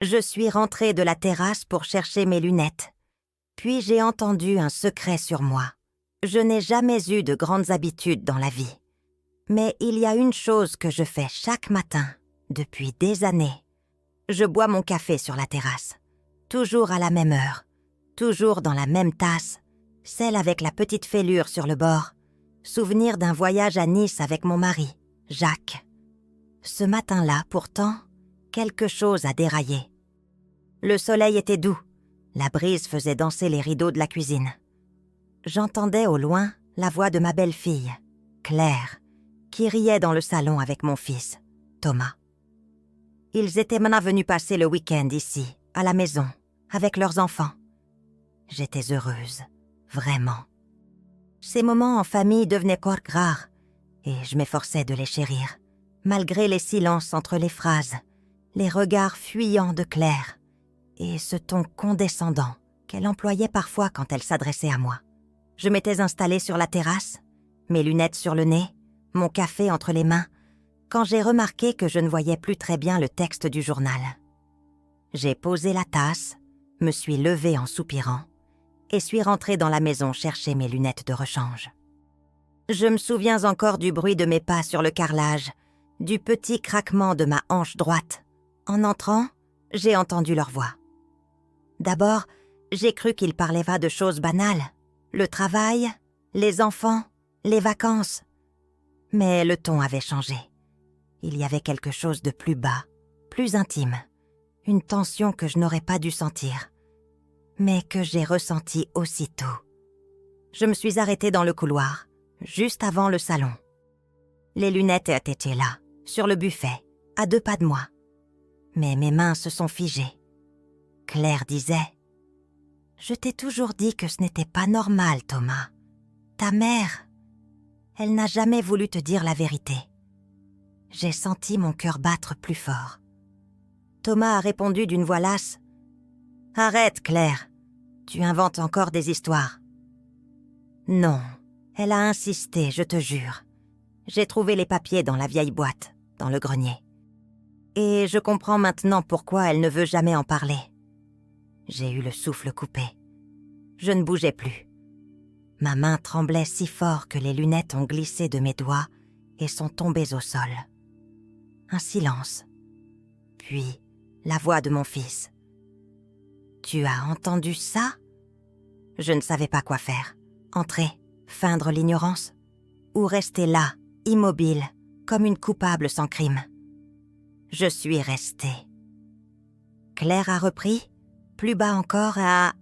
Je suis rentrée de la terrasse pour chercher mes lunettes. Puis j'ai entendu un secret sur moi. Je n'ai jamais eu de grandes habitudes dans la vie. Mais il y a une chose que je fais chaque matin, depuis des années. Je bois mon café sur la terrasse. Toujours à la même heure. Toujours dans la même tasse. Celle avec la petite fêlure sur le bord. Souvenir d'un voyage à Nice avec mon mari, Jacques. Ce matin-là, pourtant, quelque chose a déraillé. Le soleil était doux. La brise faisait danser les rideaux de la cuisine. J'entendais au loin la voix de ma belle-fille, Claire, qui riait dans le salon avec mon fils, Thomas. Ils étaient maintenant venus passer le week-end ici, à la maison, avec leurs enfants. J'étais heureuse, vraiment. Ces moments en famille devenaient rares, et je m'efforçais de les chérir, malgré les silences entre les phrases, les regards fuyants de Claire, et ce ton condescendant qu'elle employait parfois quand elle s'adressait à moi. Je m'étais installée sur la terrasse, mes lunettes sur le nez, mon café entre les mains, quand j'ai remarqué que je ne voyais plus très bien le texte du journal. J'ai posé la tasse, me suis levée en soupirant, et suis rentrée dans la maison chercher mes lunettes de rechange. Je me souviens encore du bruit de mes pas sur le carrelage, du petit craquement de ma hanche droite. En entrant, j'ai entendu leur voix. D'abord, j'ai cru qu'ils parlaient de choses banales, le travail, les enfants, les vacances. Mais le ton avait changé. Il y avait quelque chose de plus bas, plus intime, une tension que je n'aurais pas dû sentir, mais que j'ai ressentie aussitôt. Je me suis arrêtée dans le couloir, juste avant le salon. Les lunettes étaient là, sur le buffet, à 2 pas de moi. Mais mes mains se sont figées. Claire disait « Je t'ai toujours dit que ce n'était pas normal, Thomas. Ta mère, elle n'a jamais voulu te dire la vérité. » J'ai senti mon cœur battre plus fort. Thomas a répondu d'une voix lasse « Arrête, Claire, tu inventes encore des histoires. » Non, elle a insisté, je te jure. J'ai trouvé les papiers dans la vieille boîte, dans le grenier. Et je comprends maintenant pourquoi elle ne veut jamais en parler. J'ai eu le souffle coupé. Je ne bougeais plus. Ma main tremblait si fort que les lunettes ont glissé de mes doigts et sont tombées au sol. Un silence. Puis, la voix de mon fils. « Tu as entendu ça ?» Je ne savais pas quoi faire. Entrer, feindre l'ignorance, ou rester là, immobile, comme une coupable sans crime. Je suis restée. Claire a repris, plus bas encore, à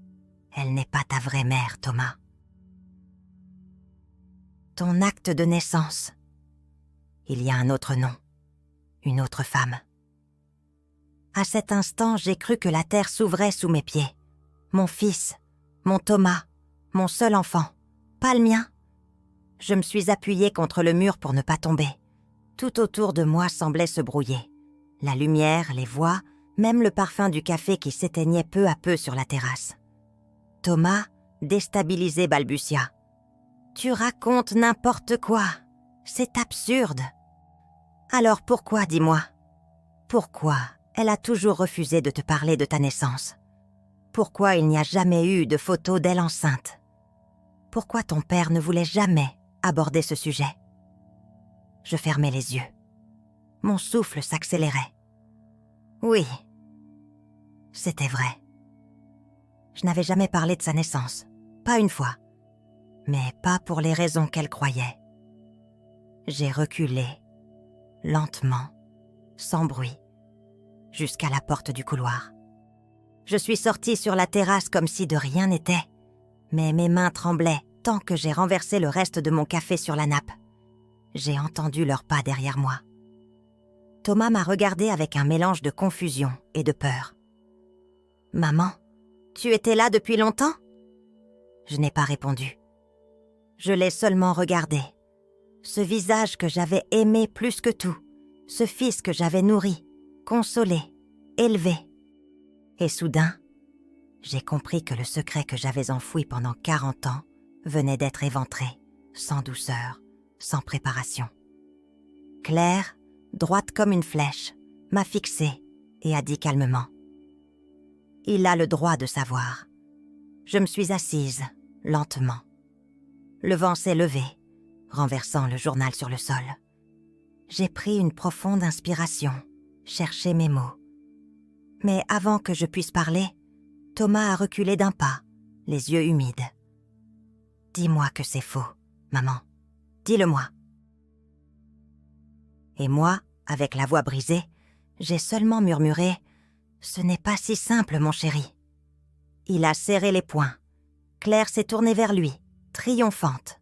« Elle n'est pas ta vraie mère, Thomas. » Ton acte de naissance. Il y a un autre nom, une autre femme. À cet instant, j'ai cru que la terre s'ouvrait sous mes pieds. Mon fils, mon Thomas, mon seul enfant, pas le mien. Je me suis appuyée contre le mur pour ne pas tomber. Tout autour de moi semblait se brouiller. La lumière, les voix, même le parfum du café qui s'éteignait peu à peu sur la terrasse. Thomas, déstabilisé, balbutia. « Tu racontes n'importe quoi. C'est absurde. » Alors pourquoi, dis-moi? Pourquoi elle a toujours refusé de te parler de ta naissance? Pourquoi il n'y a jamais eu de photo d'elle enceinte? Pourquoi ton père ne voulait jamais aborder ce sujet? Je fermais les yeux. Mon souffle s'accélérait. Oui, c'était vrai. Je n'avais jamais parlé de sa naissance, pas une fois, mais pas pour les raisons qu'elle croyait. J'ai reculé, lentement, sans bruit, jusqu'à la porte du couloir. Je suis sortie sur la terrasse comme si de rien n'était, mais mes mains tremblaient tant que j'ai renversé le reste de mon café sur la nappe. J'ai entendu leurs pas derrière moi. Thomas m'a regardée avec un mélange de confusion et de peur. « Maman, tu étais là depuis longtemps ?» Je n'ai pas répondu. Je l'ai seulement regardé. Ce visage que j'avais aimé plus que tout, ce fils que j'avais nourri, consolé, élevé. Et soudain, j'ai compris que le secret que j'avais enfoui pendant 40 ans venait d'être éventré, sans douceur, sans préparation. Claire, droite comme une flèche, m'a fixée, et a dit calmement. Il a le droit de savoir. Je me suis assise, lentement. Le vent s'est levé, renversant le journal sur le sol. J'ai pris une profonde inspiration, cherché mes mots. Mais avant que je puisse parler, Thomas a reculé d'un pas, les yeux humides. « Dis-moi que c'est faux, maman. Dis-le-moi. » Et moi, avec la voix brisée, j'ai seulement murmuré « Ce n'est pas si simple, mon chéri. » Il a serré les poings. Claire s'est tournée vers lui, triomphante.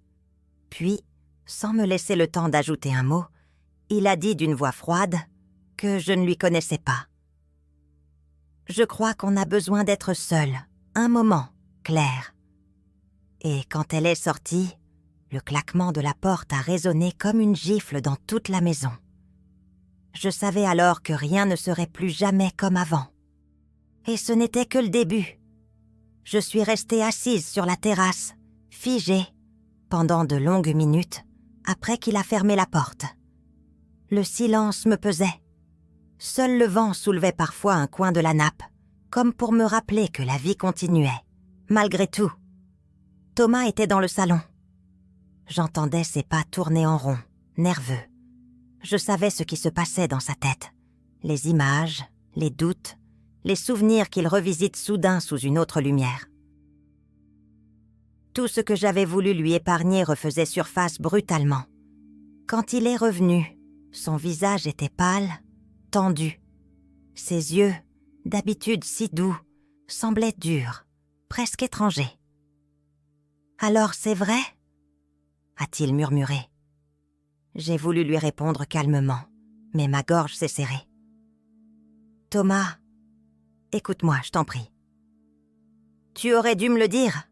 Puis, sans me laisser le temps d'ajouter un mot, il a dit d'une voix froide que je ne lui connaissais pas. « Je crois qu'on a besoin d'être seul, un moment, Claire. » Et quand elle est sortie, le claquement de la porte a résonné comme une gifle dans toute la maison. Je savais alors que rien ne serait plus jamais comme avant. Et ce n'était que le début. Je suis restée assise sur la terrasse, figée, pendant de longues minutes, après qu'il a fermé la porte. Le silence me pesait. Seul le vent soulevait parfois un coin de la nappe, comme pour me rappeler que la vie continuait, malgré tout. Thomas était dans le salon. J'entendais ses pas tourner en rond, nerveux. Je savais ce qui se passait dans sa tête. Les images, les doutes, les souvenirs qu'il revisite soudain sous une autre lumière. Tout ce que j'avais voulu lui épargner refaisait surface brutalement. Quand il est revenu, son visage était pâle, tendu. Ses yeux, d'habitude si doux, semblaient durs, presque étrangers. « Alors c'est vrai ?» a-t-il murmuré. J'ai voulu lui répondre calmement, mais ma gorge s'est serrée. « Thomas, écoute-moi, je t'en prie. Tu aurais dû me le dire. »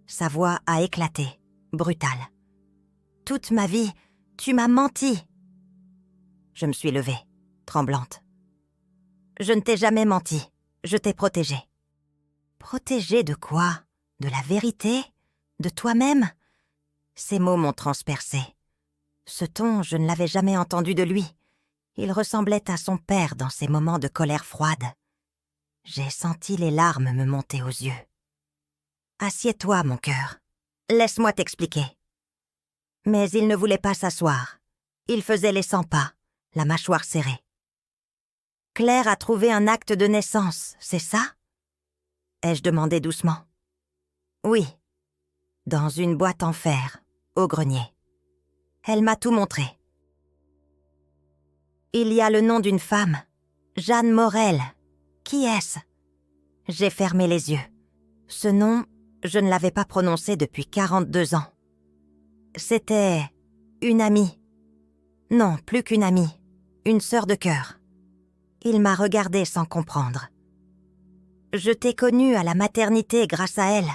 Sa voix a éclaté, brutale. « Toute ma vie, tu m'as menti. » Je me suis levée, tremblante. « Je ne t'ai jamais menti, je t'ai protégée. » « Protégée de quoi ? De la vérité ? De toi-même ?» Ces mots m'ont transpercée. Ce ton, je ne l'avais jamais entendu de lui. Il ressemblait à son père dans ses moments de colère froide. J'ai senti les larmes me monter aux yeux. « Assieds-toi, mon cœur. Laisse-moi t'expliquer. » Mais il ne voulait pas s'asseoir. Il faisait les 100 pas, la mâchoire serrée. « Claire a trouvé un acte de naissance, c'est ça ?» ai-je demandé doucement. « Oui, dans une boîte en fer, au grenier. Elle m'a tout montré. Il y a le nom d'une femme, Jeanne Morel. Qui est-ce ? » J'ai fermé les yeux. Ce nom, je ne l'avais pas prononcé depuis 42 ans. C'était une amie. Non, plus qu'une amie, une sœur de cœur. Il m'a regardée sans comprendre. « Je t'ai connue à la maternité grâce à elle, »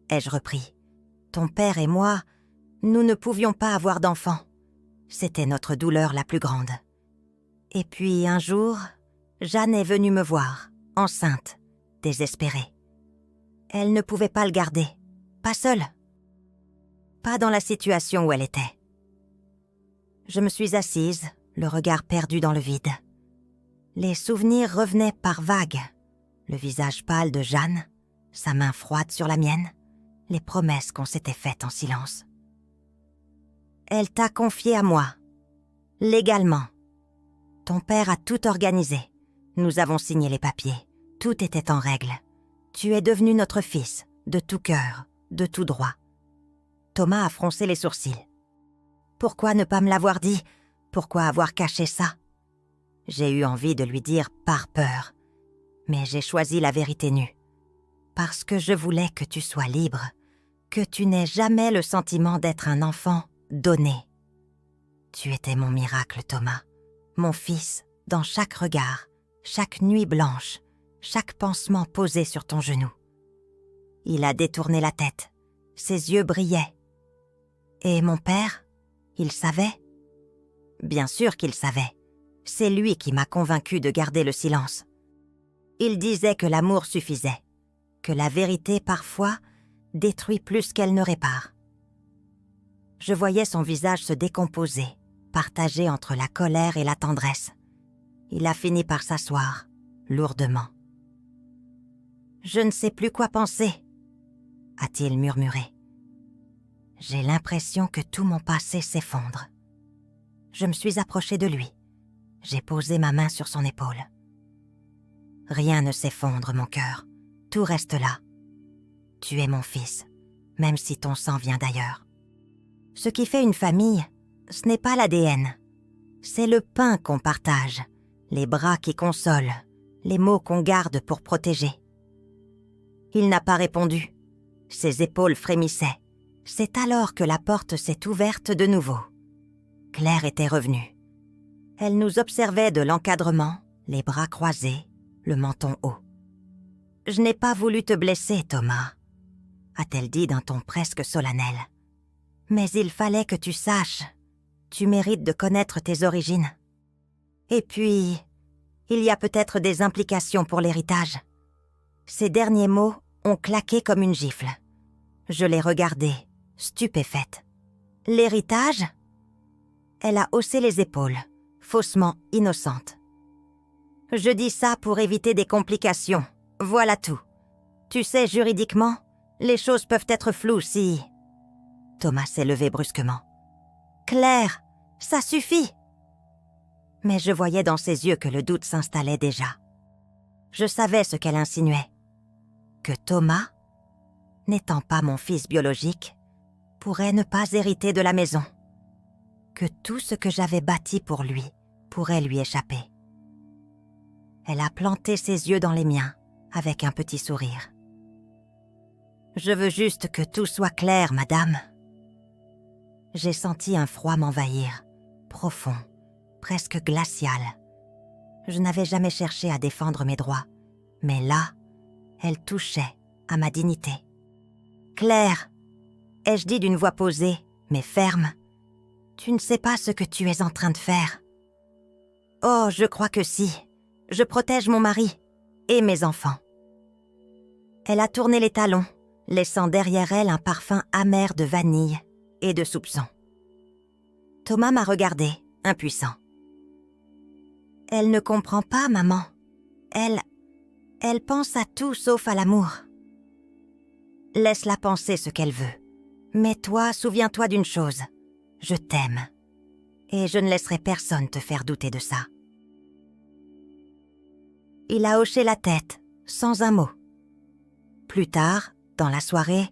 ai-je repris. Ton père et moi, nous ne pouvions pas avoir d'enfants. C'était notre douleur la plus grande. Et puis un jour, Jeanne est venue me voir, enceinte, désespérée. Elle ne pouvait pas le garder, pas seule. Pas dans la situation où elle était. Je me suis assise, le regard perdu dans le vide. Les souvenirs revenaient par vagues. Le visage pâle de Jeanne, sa main froide sur la mienne, les promesses qu'on s'était faites en silence. Elle t'a confié à moi, légalement. Ton père a tout organisé. Nous avons signé les papiers. Tout était en règle. Tu es devenu notre fils, de tout cœur, de tout droit. Thomas a froncé les sourcils. Pourquoi ne pas me l'avoir dit ? Pourquoi avoir caché ça ? J'ai eu envie de lui dire par peur. Mais j'ai choisi la vérité nue. Parce que je voulais que tu sois libre, que tu n'aies jamais le sentiment d'être un enfant donné. Tu étais mon miracle, Thomas, mon fils, dans chaque regard, chaque nuit blanche, chaque pansement posé sur ton genou. Il a détourné la tête, ses yeux brillaient. Et mon père, il savait ? Bien sûr qu'il savait. C'est lui qui m'a convaincue de garder le silence. Il disait que l'amour suffisait, que la vérité, parfois, détruit plus qu'elle ne répare. Je voyais son visage se décomposer, partagé entre la colère et la tendresse. Il a fini par s'asseoir, lourdement. « Je ne sais plus quoi penser, » a-t-il murmuré. J'ai l'impression que tout mon passé s'effondre. Je me suis approchée de lui. J'ai posé ma main sur son épaule. Rien ne s'effondre, mon cœur. Tout reste là. Tu es mon fils, même si ton sang vient d'ailleurs. Ce qui fait une famille, ce n'est pas l'ADN. C'est le pain qu'on partage, les bras qui consolent, les mots qu'on garde pour protéger. Il n'a pas répondu. Ses épaules frémissaient. C'est alors que la porte s'est ouverte de nouveau. Claire était revenue. Elle nous observait de l'encadrement, les bras croisés, le menton haut. « Je n'ai pas voulu te blesser, Thomas », a-t-elle dit d'un ton presque solennel. « Mais il fallait que tu saches. Tu mérites de connaître tes origines. Et puis, il y a peut-être des implications pour l'héritage. » Ces derniers mots ont claqué comme une gifle. Je l'ai regardée, stupéfaite. « L'héritage ?» Elle a haussé les épaules, faussement innocente. « Je dis ça pour éviter des complications, voilà tout. Tu sais, juridiquement, les choses peuvent être floues si... » Thomas s'est levé brusquement. « Claire, ça suffit !» Mais je voyais dans ses yeux que le doute s'installait déjà. Je savais ce qu'elle insinuait. Que Thomas, n'étant pas mon fils biologique, pourrait ne pas hériter de la maison. Que tout ce que j'avais bâti pour lui pourrait lui échapper. Elle a planté ses yeux dans les miens, avec un petit sourire. « Je veux juste que tout soit clair, madame. » J'ai senti un froid m'envahir, profond, presque glacial. Je n'avais jamais cherché à défendre mes droits, mais là, elle touchait à ma dignité. « Claire, » ai-je dit d'une voix posée, mais ferme, « tu ne sais pas ce que tu es en train de faire. »« Oh, je crois que si. Je protège mon mari et mes enfants. » Elle a tourné les talons, laissant derrière elle un parfum amer de vanille et de soupçon. Thomas m'a regardé, impuissant. « Elle ne comprend pas, maman. Elle pense à tout sauf à l'amour. » Laisse-la penser ce qu'elle veut. Mais toi, souviens-toi d'une chose. Je t'aime. Et je ne laisserai personne te faire douter de ça. Il a hoché la tête, sans un mot. Plus tard, dans la soirée,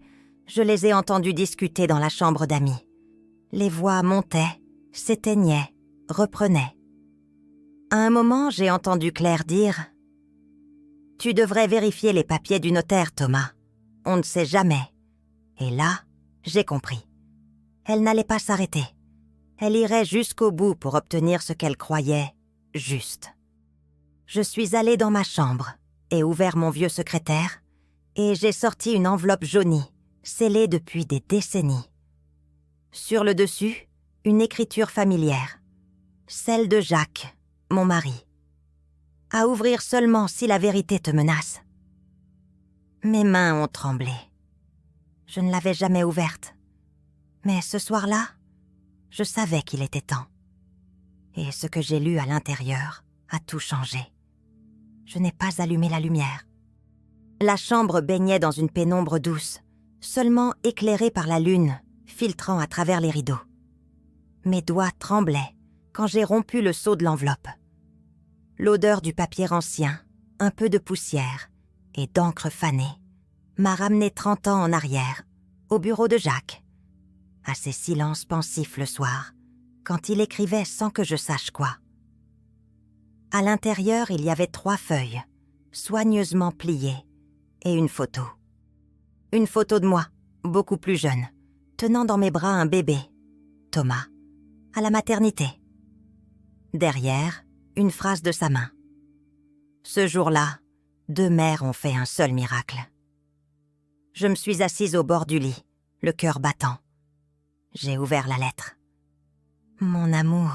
je les ai entendus discuter dans la chambre d'amis. Les voix montaient, s'éteignaient, reprenaient. À un moment, j'ai entendu Claire dire « Tu devrais vérifier les papiers du notaire, Thomas. On ne sait jamais. » Et là, j'ai compris. Elle n'allait pas s'arrêter. Elle irait jusqu'au bout pour obtenir ce qu'elle croyait juste. Je suis allée dans ma chambre et ouvert mon vieux secrétaire et j'ai sorti une enveloppe jaunie, scellée depuis des décennies. Sur le dessus, une écriture familière. Celle de Jacques, mon mari. À ouvrir seulement si la vérité te menace. Mes mains ont tremblé. Je ne l'avais jamais ouverte. Mais ce soir-là, je savais qu'il était temps. Et ce que j'ai lu à l'intérieur a tout changé. Je n'ai pas allumé la lumière. La chambre baignait dans une pénombre douce, seulement éclairée par la lune, filtrant à travers les rideaux. Mes doigts tremblaient quand j'ai rompu le seau de l'enveloppe. L'odeur du papier ancien, un peu de poussière et d'encre fanée m'a ramené 30 ans en arrière, au bureau de Jacques, à ses silences pensifs le soir, quand il écrivait sans que je sache quoi. À l'intérieur, il y avait 3 feuilles, soigneusement pliées, et une photo. Une photo de moi, beaucoup plus jeune, tenant dans mes bras un bébé, Thomas, à la maternité. Derrière, une phrase de sa main. Ce jour-là, 2 mères ont fait un seul miracle. Je me suis assise au bord du lit, le cœur battant. J'ai ouvert la lettre. Mon amour,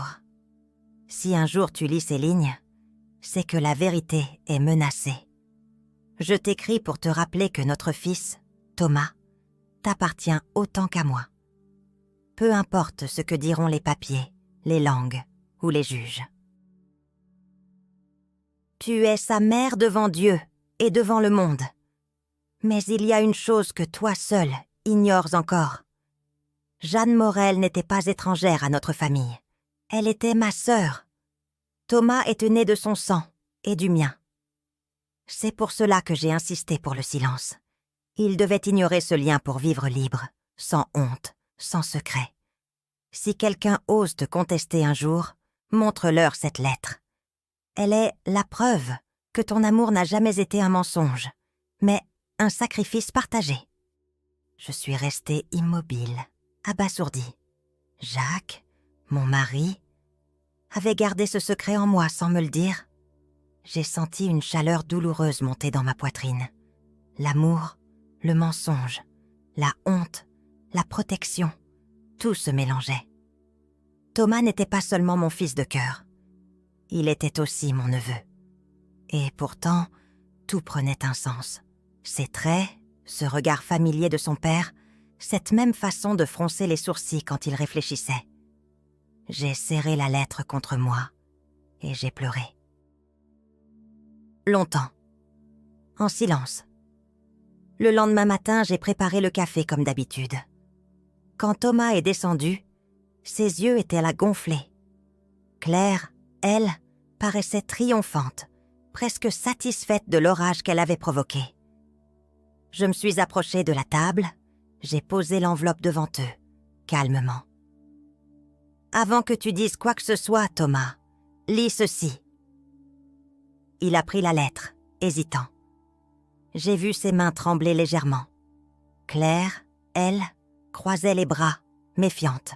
si un jour tu lis ces lignes, c'est que la vérité est menacée. Je t'écris pour te rappeler que notre fils, Thomas, t'appartient autant qu'à moi. Peu importe ce que diront les papiers, les langues ou les juges. Tu es sa mère devant Dieu et devant le monde. Mais il y a une chose que toi seul ignores encore. Jeanne Morel n'était pas étrangère à notre famille. Elle était ma sœur. Thomas était né de son sang et du mien. C'est pour cela que j'ai insisté pour le silence. Il devait ignorer ce lien pour vivre libre, sans honte, sans secret. Si quelqu'un ose te contester un jour, montre-leur cette lettre. Elle est la preuve que ton amour n'a jamais été un mensonge, mais un sacrifice partagé. Je suis restée immobile, abasourdie. Jacques, mon mari, avait gardé ce secret en moi sans me le dire. J'ai senti une chaleur douloureuse monter dans ma poitrine. L'amour, le mensonge, la honte, la protection, tout se mélangeait. Thomas n'était pas seulement mon fils de cœur. Il était aussi mon neveu. Et pourtant, tout prenait un sens. Ses traits, ce regard familier de son père, cette même façon de froncer les sourcils quand il réfléchissait. J'ai serré la lettre contre moi et j'ai pleuré. Longtemps. En silence. Le lendemain matin, j'ai préparé le café comme d'habitude. Quand Thomas est descendu, ses yeux étaient à la gonflée. Claire, elle, paraissait triomphante, presque satisfaite de l'orage qu'elle avait provoqué. Je me suis approchée de la table, j'ai posé l'enveloppe devant eux, calmement. « Avant que tu dises quoi que ce soit, Thomas, lis ceci. » Il a pris la lettre, hésitant. J'ai vu ses mains trembler légèrement. Claire, elle, croisait les bras, méfiante.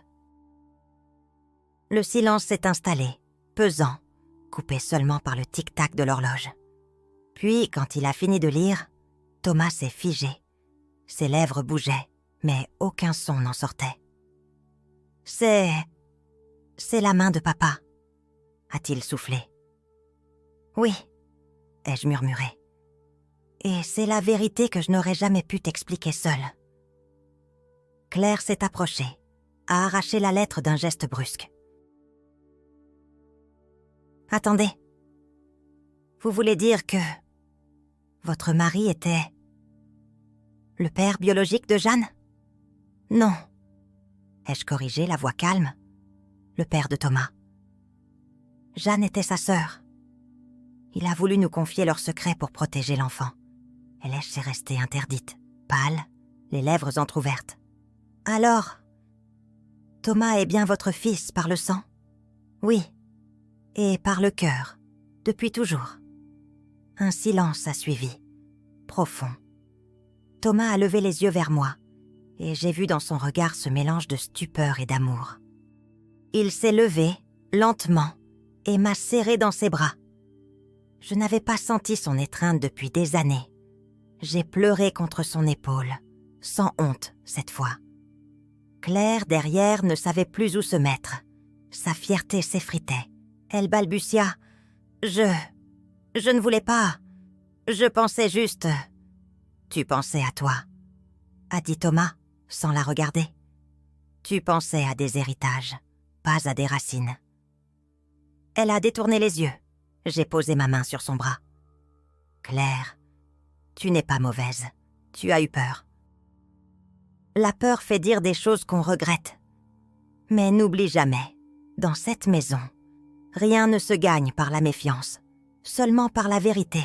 Le silence s'est installé, pesant, coupé seulement par le tic-tac de l'horloge. Puis, quand il a fini de lire, Thomas s'est figé. Ses lèvres bougeaient, mais aucun son n'en sortait. « C'est la main de papa, » a-t-il soufflé. « Oui, » ai-je murmuré. « Et c'est la vérité que je n'aurais jamais pu t'expliquer seule. » Claire s'est approchée, a arraché la lettre d'un geste brusque. « Attendez. Vous voulez dire que votre mari était le père biologique de Jeanne ? Non. » Ai-je corrigé, la voix calme. Le père de Thomas. Jeanne était sa sœur. Il a voulu nous confier leur secret pour protéger l'enfant. Elle est restée interdite, pâle, les lèvres entr'ouvertes. « Alors, Thomas est bien votre fils par le sang ? » ?»« Oui, et par le cœur, depuis toujours. » Un silence a suivi, profond. Thomas a levé les yeux vers moi, et j'ai vu dans son regard ce mélange de stupeur et d'amour. Il s'est levé, lentement, et m'a serré dans ses bras. Je n'avais pas senti son étreinte depuis des années. J'ai pleuré contre son épaule, sans honte cette fois. Claire, derrière, ne savait plus où se mettre. Sa fierté s'effritait. Elle balbutia. « Je ne voulais pas. Je pensais juste... » »« Tu pensais à toi, » a dit Thomas, sans la regarder. « Tu pensais à des héritages, pas à des racines. » Elle a détourné les yeux. J'ai posé ma main sur son bras. « Claire, tu n'es pas mauvaise. Tu as eu peur. » La peur fait dire des choses qu'on regrette. Mais n'oublie jamais, dans cette maison, rien ne se gagne par la méfiance, seulement par la vérité.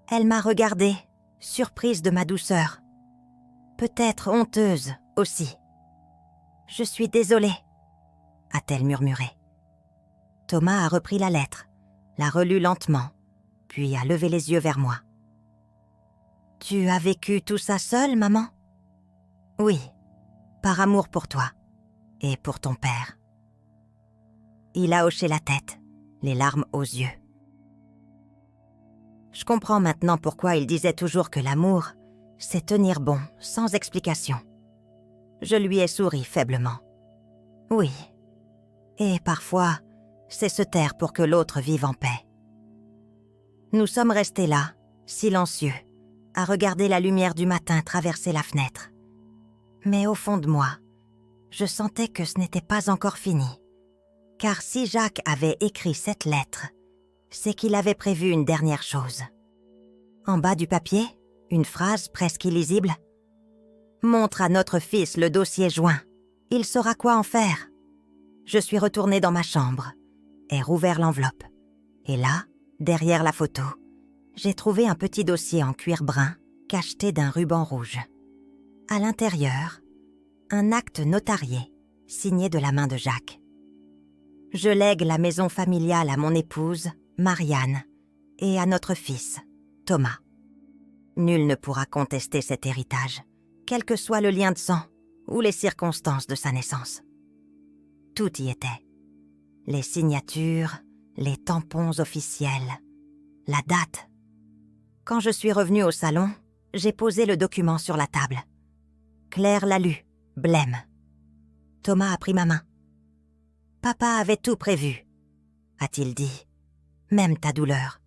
Elle m'a regardée, surprise de ma douceur. Peut-être honteuse aussi. « Je suis désolée, » a-t-elle murmuré. Thomas a repris la lettre, l'a relue lentement, puis a levé les yeux vers moi. « Tu as vécu tout ça seule, maman ? » ?»« Oui, par amour pour toi et pour ton père. » Il a hoché la tête, les larmes aux yeux. Je comprends maintenant pourquoi il disait toujours que l'amour, c'est tenir bon, sans explication. Je lui ai souri faiblement. Oui, et parfois, c'est se taire pour que l'autre vive en paix. Nous sommes restés là, silencieux, à regarder la lumière du matin traverser la fenêtre. Mais au fond de moi, je sentais que ce n'était pas encore fini. Car si Jacques avait écrit cette lettre, c'est qu'il avait prévu une dernière chose. En bas du papier, une phrase presque illisible. « Montre à notre fils le dossier joint. Il saura quoi en faire. » Je suis retournée dans ma chambre et rouvert l'enveloppe. Et là, derrière la photo, j'ai trouvé un petit dossier en cuir brun cacheté d'un ruban rouge. À l'intérieur, un acte notarié signé de la main de Jacques. Je lègue la maison familiale à mon épouse, Marianne, et à notre fils, Thomas. Nul ne pourra contester cet héritage, quel que soit le lien de sang ou les circonstances de sa naissance. Tout y était. Les signatures, les tampons officiels, la date. Quand je suis revenue au salon, j'ai posé le document sur la table. Claire l'a lu, blême. Thomas a pris ma main. « Papa avait tout prévu », a-t-il dit. « Même ta douleur. »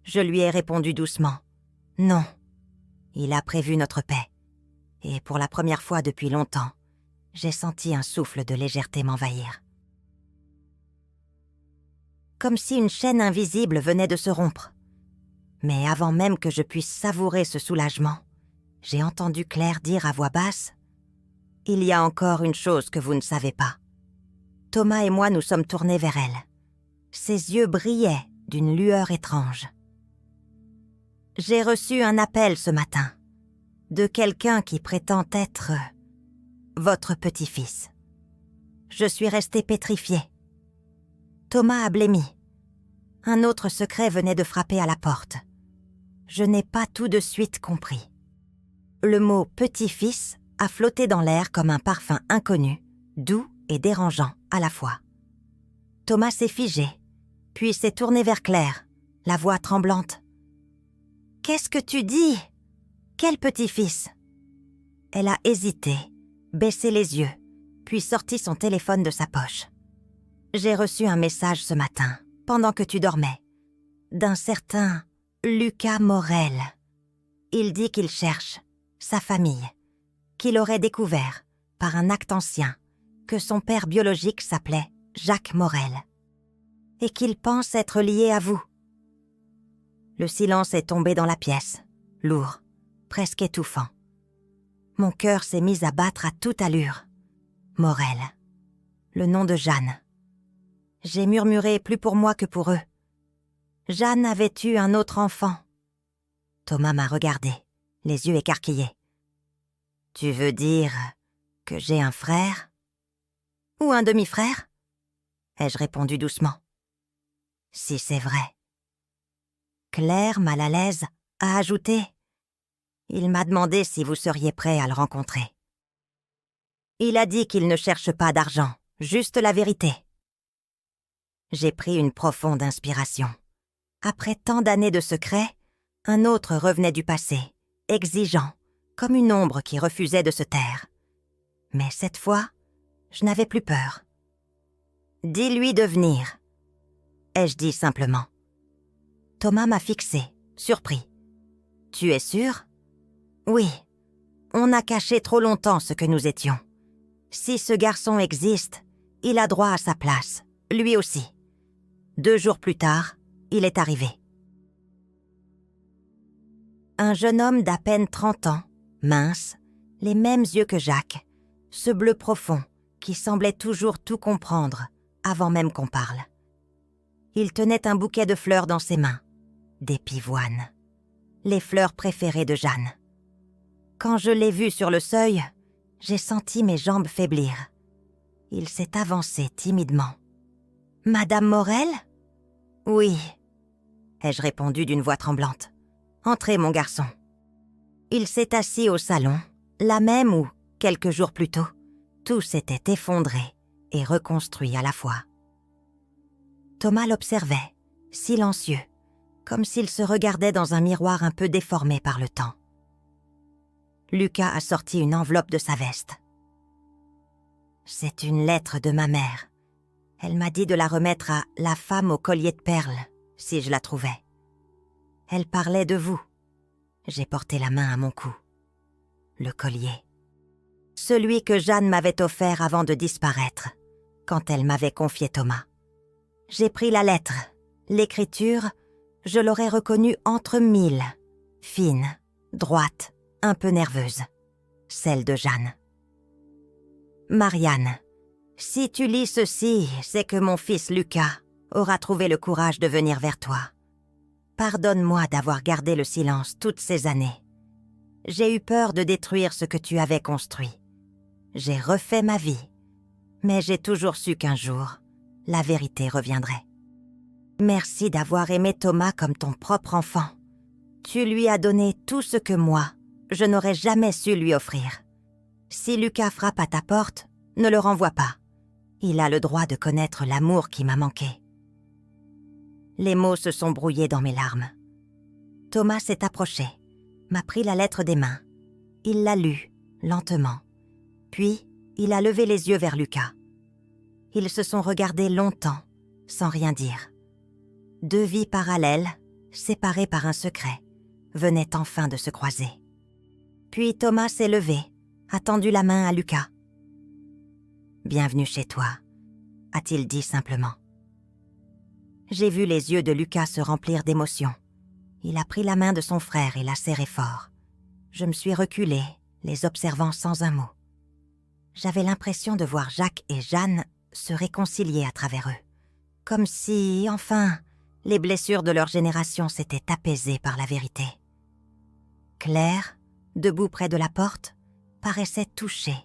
Je lui ai répondu doucement. « Non, il a prévu notre paix. » Et pour la première fois depuis longtemps, j'ai senti un souffle de légèreté m'envahir. Comme si une chaîne invisible venait de se rompre. Mais avant même que je puisse savourer ce soulagement, j'ai entendu Claire dire à voix basse « Il y a encore une chose que vous ne savez pas. » Thomas et moi nous sommes tournés vers elle. Ses yeux brillaient d'une lueur étrange. « J'ai reçu un appel ce matin de quelqu'un qui prétend être votre petit-fils. » Je suis restée pétrifiée. Thomas a blêmi. Un autre secret venait de frapper à la porte. Je n'ai pas tout de suite compris. Le mot « petit-fils » a flotté dans l'air comme un parfum inconnu, doux et dérangeant à la fois. Thomas s'est figé, puis s'est tourné vers Claire, la voix tremblante. « Qu'est-ce que tu dis ? Quel petit-fils ?» Elle a hésité, baissé les yeux, puis sorti son téléphone de sa poche. « J'ai reçu un message ce matin, pendant que tu dormais, d'un certain Lucas Morel. Il dit qu'il cherche sa famille, qu'il aurait découvert, par un acte ancien, que son père biologique s'appelait Jacques Morel, et qu'il pense être lié à vous. » Le silence est tombé dans la pièce, lourd, presque étouffant. Mon cœur s'est mis à battre à toute allure. Morel, le nom de Jeanne. J'ai murmuré plus pour moi que pour eux. Jeanne avait eu un autre enfant. Thomas m'a regardé, les yeux écarquillés. « Tu veux dire que j'ai un frère ? Ou un demi-frère ?» ai-je répondu doucement. « Si c'est vrai. » Claire, mal à l'aise, a ajouté « Il m'a demandé si vous seriez prêt à le rencontrer. Il a dit qu'il ne cherche pas d'argent, juste la vérité. » J'ai pris une profonde inspiration. Après tant d'années de secrets, un autre revenait du passé, exigeant, comme une ombre qui refusait de se taire. Mais cette fois, je n'avais plus peur. « Dis-lui de venir, » ai-je dit simplement. Thomas m'a fixé, surpris. « Tu es sûr ? » ?»« Oui, on a caché trop longtemps ce que nous étions. Si ce garçon existe, il a droit à sa place, lui aussi. » 2 jours plus tard, il est arrivé. Un jeune homme d'à peine 30 ans, mince, les mêmes yeux que Jacques, ce bleu profond qui semblait toujours tout comprendre avant même qu'on parle. Il tenait un bouquet de fleurs dans ses mains, des pivoines, les fleurs préférées de Jeanne. Quand je l'ai vu sur le seuil, j'ai senti mes jambes faiblir. Il s'est avancé timidement. « Madame Morel ? » ?»« Oui, » ai-je répondu d'une voix tremblante. « Entrez, mon garçon. » Il s'est assis au salon, là même où, quelques jours plus tôt, tout s'était effondré et reconstruit à la fois. Thomas l'observait, silencieux, comme s'il se regardait dans un miroir un peu déformé par le temps. Lucas a sorti une enveloppe de sa veste. « C'est une lettre de ma mère. Elle m'a dit de la remettre à la femme au collier de perles, si je la trouvais. Elle parlait de vous. » J'ai porté la main à mon cou. Le collier. Celui que Jeanne m'avait offert avant de disparaître, quand elle m'avait confié Thomas. J'ai pris la lettre L'écriture, je l'aurais reconnue entre mille, fine, droite, un peu nerveuse, celle de Jeanne. Marianne, si tu lis ceci, c'est que mon fils Lucas aura trouvé le courage de venir vers toi. Pardonne-moi d'avoir gardé le silence toutes ces années. J'ai eu peur de détruire ce que tu avais construit. J'ai refait ma vie, mais j'ai toujours su qu'un jour, la vérité reviendrait. Merci d'avoir aimé Thomas comme ton propre enfant. Tu lui as donné tout ce que moi, je n'aurais jamais su lui offrir. Si Lucas frappe à ta porte, ne le renvoie pas. Il a le droit de connaître l'amour qui m'a manqué. Les mots se sont brouillés dans mes larmes. Thomas s'est approché, m'a pris la lettre des mains. Il l'a lue, lentement. Puis, il a levé les yeux vers Lucas. Ils se sont regardés longtemps, sans rien dire. Deux vies parallèles, séparées par un secret, venaient enfin de se croiser. Puis Thomas s'est levé, a tendu la main à Lucas. « Bienvenue chez toi », a-t-il dit simplement. J'ai vu les yeux de Lucas se remplir d'émotion. Il a pris la main de son frère et l'a serrée fort. Je me suis reculée, les observant sans un mot. J'avais l'impression de voir Jacques et Jeanne se réconcilier à travers eux. Comme si, enfin, les blessures de leur génération s'étaient apaisées par la vérité. Claire, debout près de la porte, paraissait touchée,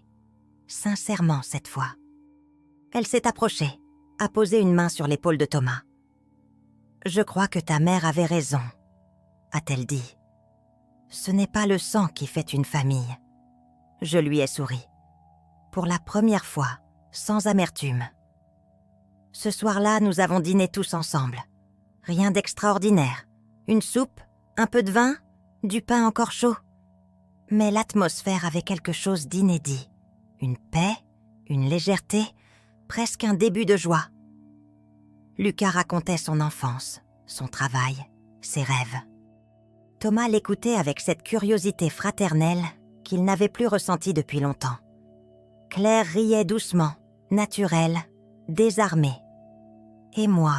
sincèrement cette fois. Elle s'est approchée, a posé une main sur l'épaule de Thomas. « Je crois que ta mère avait raison », a-t-elle dit. « Ce n'est pas le sang qui fait une famille. » Je lui ai souri. Pour la première fois, sans amertume. Ce soir-là, nous avons dîné tous ensemble. Rien d'extraordinaire. Une soupe, un peu de vin, du pain encore chaud. Mais l'atmosphère avait quelque chose d'inédit. Une paix, une légèreté, presque un début de joie. Lucas racontait son enfance, son travail, ses rêves. Thomas l'écoutait avec cette curiosité fraternelle qu'il n'avait plus ressentie depuis longtemps. Claire riait doucement, naturelle, désarmée. Et moi,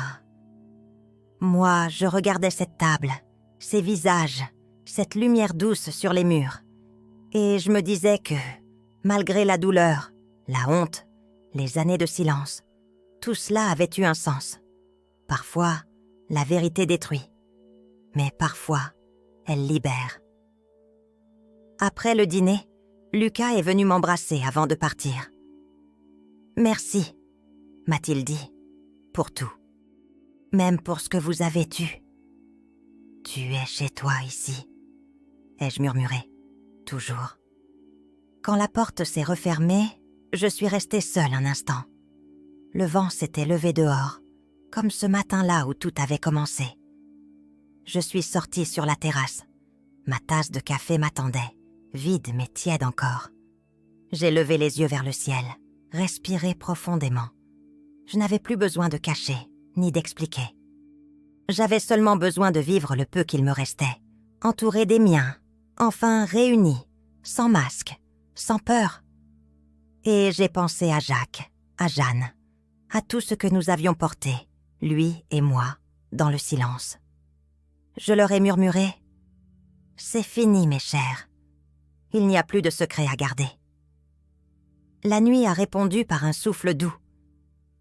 je regardais cette table, ces visages, cette lumière douce sur les murs. Et je me disais que, malgré la douleur, la honte, les années de silence, tout cela avait eu un sens. Parfois, la vérité détruit, mais parfois, elle libère. Après le dîner, Lucas est venu m'embrasser avant de partir. « Merci », m'a-t-il dit, « pour tout. Même pour ce que vous avez eu. Tu es chez toi ici, » ai-je murmuré, toujours. Quand la porte s'est refermée, je suis restée seule un instant. Le vent s'était levé dehors, comme ce matin-là où tout avait commencé. Je suis sortie sur la terrasse. Ma tasse de café m'attendait, vide mais tiède encore. J'ai levé les yeux vers le ciel, respiré profondément. Je n'avais plus besoin de cacher, ni d'expliquer. J'avais seulement besoin de vivre le peu qu'il me restait, entourée des miens, enfin réunis, sans masque, sans peur. Et j'ai pensé à Jacques, à Jeanne, à tout ce que nous avions porté, lui et moi, dans le silence. Je leur ai murmuré « C'est fini, mes chers. Il n'y a plus de secret à garder. » La nuit a répondu par un souffle doux.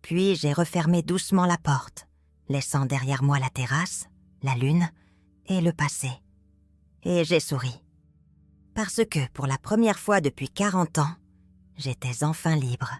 Puis j'ai refermé doucement la porte, laissant derrière moi la terrasse, la lune et le passé. Et j'ai souri. Parce que, pour la première fois depuis 40 ans, j'étais enfin libre.